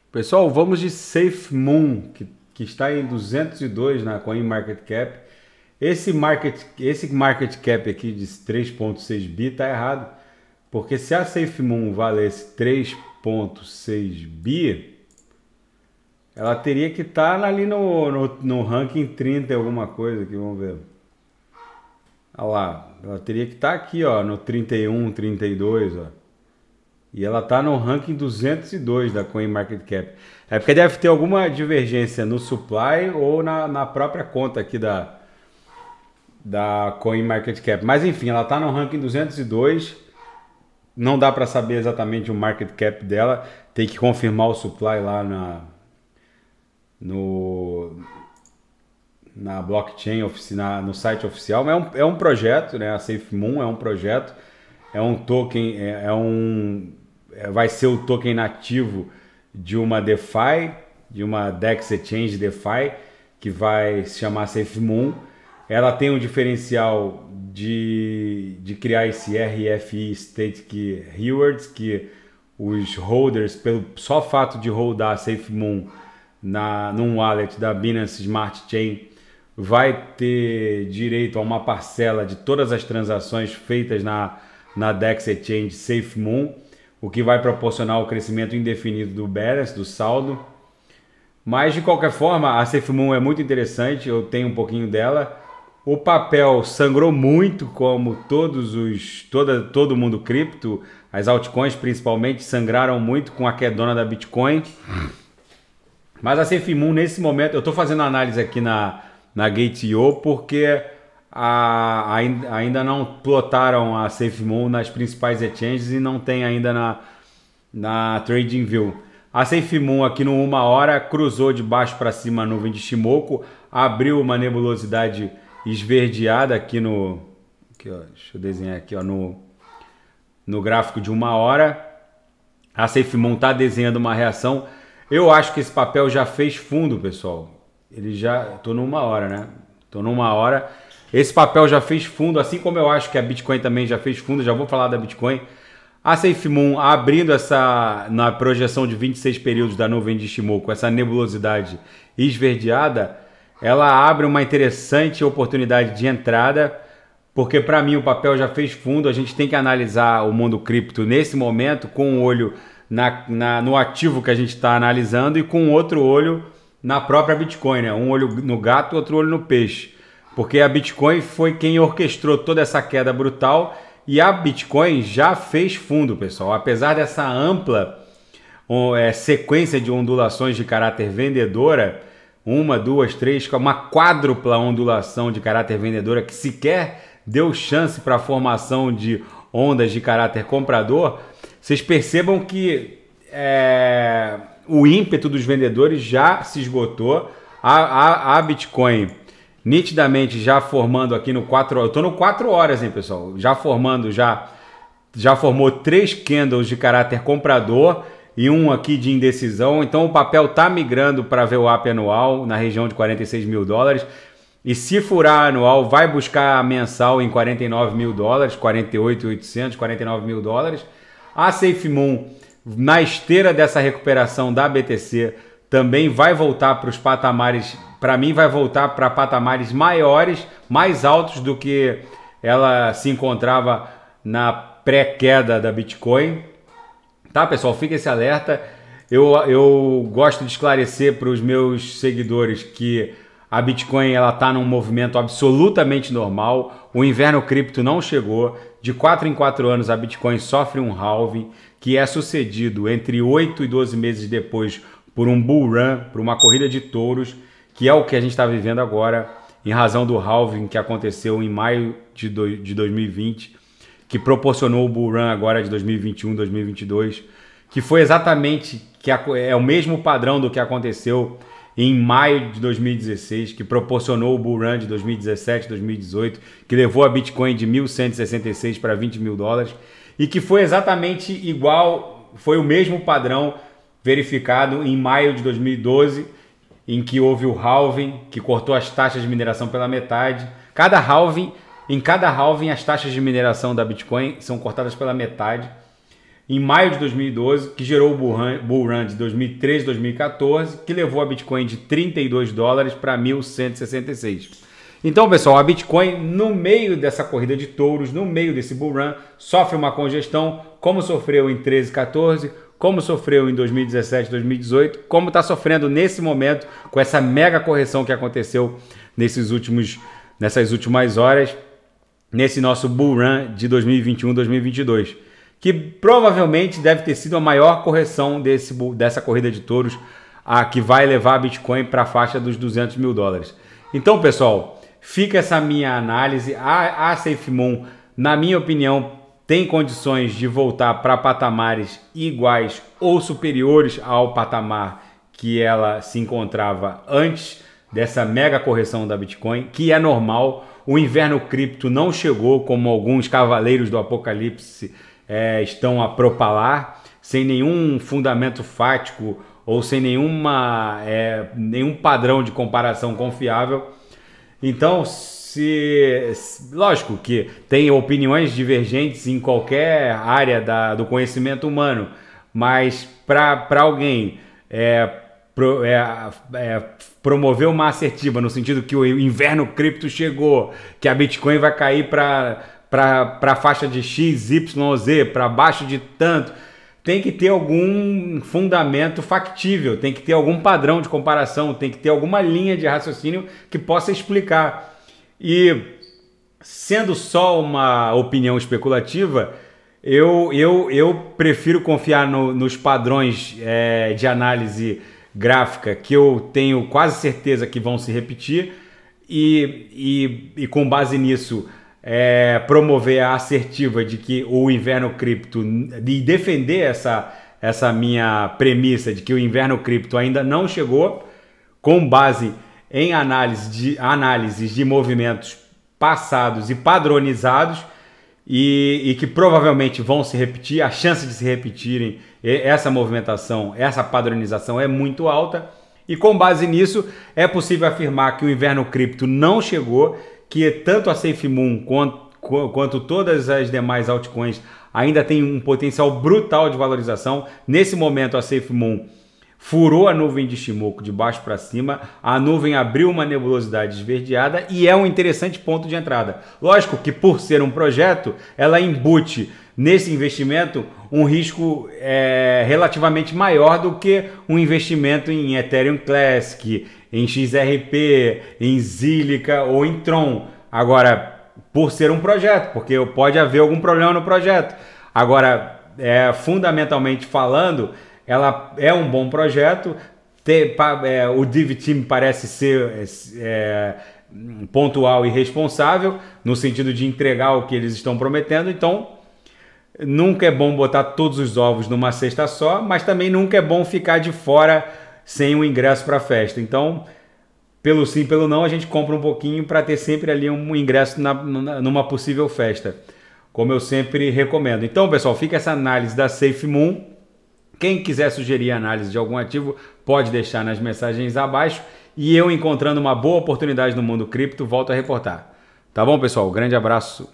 Pessoal, vamos de SafeMoon, que está em 202 na CoinMarketCap. Esse market cap aqui de 3.6 bi está errado, porque se a SafeMoon valesse 3.6 bi, ela teria que estar ali no ranking 30 alguma coisa aqui, vamos ver. Olha lá, ela teria que estar aqui, ó, no 31, 32, ó. E ela está no ranking 202 da CoinMarketCap. É porque deve ter alguma divergência no supply ou na própria conta aqui da CoinMarketCap. Mas enfim, ela está no ranking 202. Não dá para saber exatamente o market cap dela. Tem que confirmar o supply lá na blockchain, no site oficial. Mas é um projeto, né? A SafeMoon é um projeto. É um token, vai ser o token nativo de uma DeFi, de uma DEX Exchange DeFi, que vai se chamar SafeMoon. Ela tem um diferencial de criar esse RFI Static Rewards, que os holders, pelo só fato de holdar a SafeMoon num wallet da Binance Smart Chain, vai ter direito a uma parcela de todas as transações feitas na DEX Exchange SafeMoon, o que vai proporcionar o crescimento indefinido do balance, do saldo. Mas de qualquer forma, a SafeMoon é muito interessante, eu tenho um pouquinho dela. O papel sangrou muito, como todo mundo cripto, as altcoins principalmente sangraram muito com a quedona da Bitcoin. Mas a SafeMoon nesse momento, eu estou fazendo análise aqui na Gate.io porque ainda não plotaram a SafeMoon nas principais exchanges e não tem ainda na TradingView. A SafeMoon aqui no 1 hora cruzou de baixo para cima a nuvem de Shimoku, abriu uma nebulosidade esverdeada aqui aqui, ó, deixa eu desenhar aqui, ó, no gráfico de 1 hora. A SafeMoon está desenhando uma reação. Eu acho que esse papel já fez fundo, pessoal. Tô no 1 hora, né? Tô no 1 hora. Esse papel já fez fundo, assim como eu acho que a Bitcoin também já fez fundo, já vou falar da Bitcoin. A SafeMoon abrindo na projeção de 26 períodos da nuvem de Shimoku, essa nebulosidade esverdeada, ela abre uma interessante oportunidade de entrada, porque para mim o papel já fez fundo, a gente tem que analisar o mundo cripto nesse momento com um olho no ativo que a gente está analisando e com outro olho na própria Bitcoin, né? Um olho no gato, outro olho no peixe. Porque a Bitcoin foi quem orquestrou toda essa queda brutal e a Bitcoin já fez fundo, pessoal. Apesar dessa ampla sequência de ondulações de caráter vendedora, uma, duas, três, uma quádrupla ondulação de caráter vendedora que sequer deu chance para a formação de ondas de caráter comprador, vocês percebam que o ímpeto dos vendedores já se esgotou. A Bitcoin nitidamente já formando aqui no 4 horas. Eu tô no 4 horas, hein, pessoal? Já formou 3 candles de caráter comprador e um aqui de indecisão. Então o papel tá migrando para VWAP anual na região de 46 mil dólares. E se furar anual, vai buscar mensal em 49 mil dólares, 48.800, 49 mil dólares. A SafeMoon, na esteira dessa recuperação da BTC, também vai voltar para os patamares, para mim vai voltar para patamares maiores, mais altos do que ela se encontrava na pré-queda da Bitcoin. Tá, pessoal? Fica esse alerta. Eu gosto de esclarecer para os meus seguidores que a Bitcoin está num movimento absolutamente normal. O inverno cripto não chegou. De 4 em 4 anos a Bitcoin sofre um halving, que é sucedido entre 8 e 12 meses depois por um bull run, por uma corrida de touros, que é o que a gente está vivendo agora, em razão do halving que aconteceu em maio de 2020, que proporcionou o bull run agora de 2021, 2022, que foi exatamente, é o mesmo padrão do que aconteceu em maio de 2016, que proporcionou o bull run de 2017, 2018, que levou a Bitcoin de 1.166 para 20 mil dólares, e que foi exatamente igual, foi o mesmo padrão verificado em maio de 2012, em que houve o halving, que cortou as taxas de mineração pela metade. Em cada halving, as taxas de mineração da Bitcoin são cortadas pela metade. em maio de 2012, que gerou o bull run de 2013, 2014, que levou a Bitcoin de 32 dólares para 1.166. Então, pessoal, a Bitcoin, no meio dessa corrida de touros, no meio desse bull run, sofre uma congestão, como sofreu em 13, 14, como sofreu em 2017, 2018, como está sofrendo nesse momento com essa mega correção que aconteceu nessas últimas horas, nesse nosso bull run de 2021, 2022, que provavelmente deve ter sido a maior correção dessa corrida de touros, a que vai levar a Bitcoin para a faixa dos 200 mil dólares. Então, pessoal, fica essa minha análise. A SafeMoon, na minha opinião, tem condições de voltar para patamares iguais ou superiores ao patamar que ela se encontrava antes dessa mega correção da Bitcoin, que é normal. O inverno cripto não chegou, como alguns cavaleiros do apocalipse estão a propalar, sem nenhum fundamento fático ou sem nenhum padrão de comparação confiável. Então, lógico que tem opiniões divergentes em qualquer área do conhecimento humano, mas para alguém promover uma assertiva no sentido que o inverno cripto chegou, que a Bitcoin vai cair para a faixa de X, Y, Z, para baixo de tanto, tem que ter algum fundamento factível, tem que ter algum padrão de comparação, tem que ter alguma linha de raciocínio que possa explicar. E sendo só uma opinião especulativa, eu prefiro confiar nos padrões de análise gráfica que eu tenho quase certeza que vão se repetir e com base nisso promover a assertiva de que o inverno cripto, de defender essa minha premissa de que o inverno cripto ainda não chegou, com base em análises de movimentos passados e padronizados e que provavelmente vão se repetir. A chance de se repetirem essa movimentação, essa padronização é muito alta, e com base nisso é possível afirmar que o inverno cripto não chegou, que tanto a SafeMoon quanto todas as demais altcoins ainda tem um potencial brutal de valorização. Nesse momento a SafeMoon furou a nuvem de Shimoku de baixo para cima, a nuvem abriu uma nebulosidade esverdeada e é um interessante ponto de entrada. Lógico que por ser um projeto, ela embute nesse investimento um risco relativamente maior do que um investimento em Ethereum Classic, em XRP, em Zilliqa ou em Tron. Agora, por ser um projeto, porque pode haver algum problema no projeto. Agora, fundamentalmente falando, ela é um bom projeto. O Div Team parece ser pontual e responsável no sentido de entregar o que eles estão prometendo. Então, nunca é bom botar todos os ovos numa cesta só, mas também nunca é bom ficar de fora sem o ingresso para a festa. Então, pelo sim, pelo não, a gente compra um pouquinho para ter sempre ali um ingresso numa possível festa, como eu sempre recomendo. Então, pessoal, fica essa análise da SafeMoon. Quem quiser sugerir análise de algum ativo, pode deixar nas mensagens abaixo. E eu, encontrando uma boa oportunidade no mundo cripto, volto a reportar. Tá bom, pessoal? Grande abraço.